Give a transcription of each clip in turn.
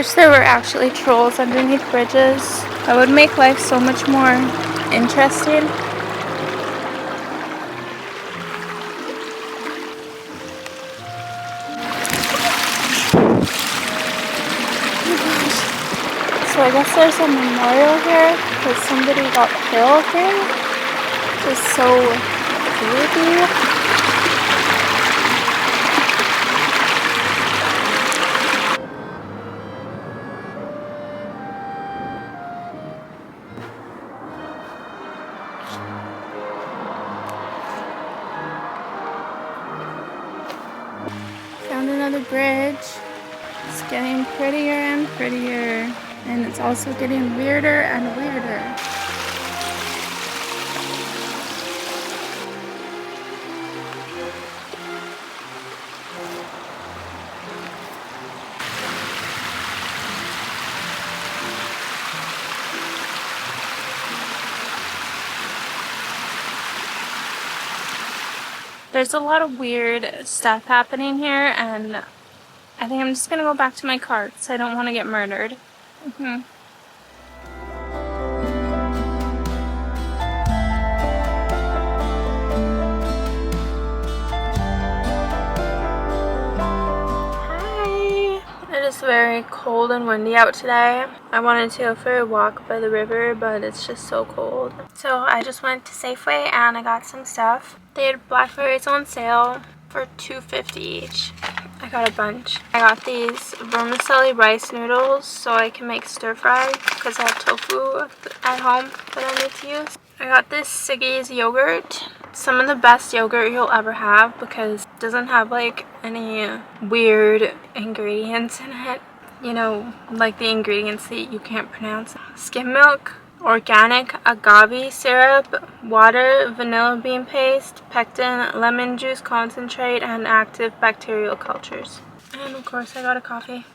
wish there were actually trolls underneath bridges. That would make life so much more interesting. So I guess there's a memorial here because somebody got killed here. Which is so creepy. Found another bridge. It's getting prettier and prettier. And it's also getting weirder and weirder. There's a lot of weird stuff happening here, and I think I'm just gonna go back to my car because I don't want to get murdered. It is very cold and windy out today. I wanted to go for a walk by the river, but it's just so cold. So I just went to Safeway and I got some stuff. They had blackberries on sale for $2.50 each. I got a bunch. I got these vermicelli rice noodles so I can make stir fry because I have tofu at home that I need to use. I got this Siggy's yogurt. Some of the best yogurt you'll ever have because it doesn't have like any weird ingredients in it. You know, like the ingredients that you can't pronounce. Skim milk, organic agave syrup, water, vanilla bean paste, pectin, lemon juice concentrate, and active bacterial cultures. And of course I got a coffee.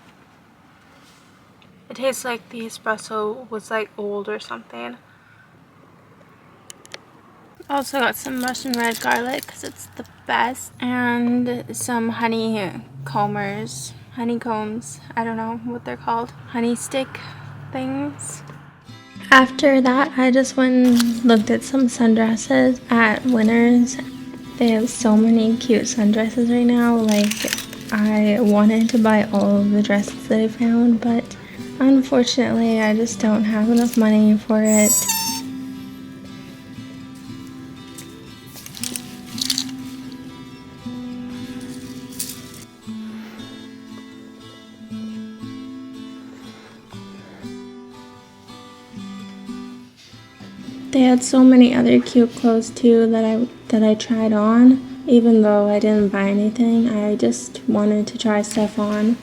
It tastes like the espresso was like old or something. Also got some Russian red garlic because it's the best, and some honeycombs, I don't know what they're called, honey stick things. After that I just went and looked at some sundresses at Winners. They have so many cute sundresses right now. Like, I wanted to buy all of the dresses that I found, but unfortunately I just don't have enough money for it. They had so many other cute clothes too that I tried on. Even though I didn't buy anything, I just wanted to try stuff on.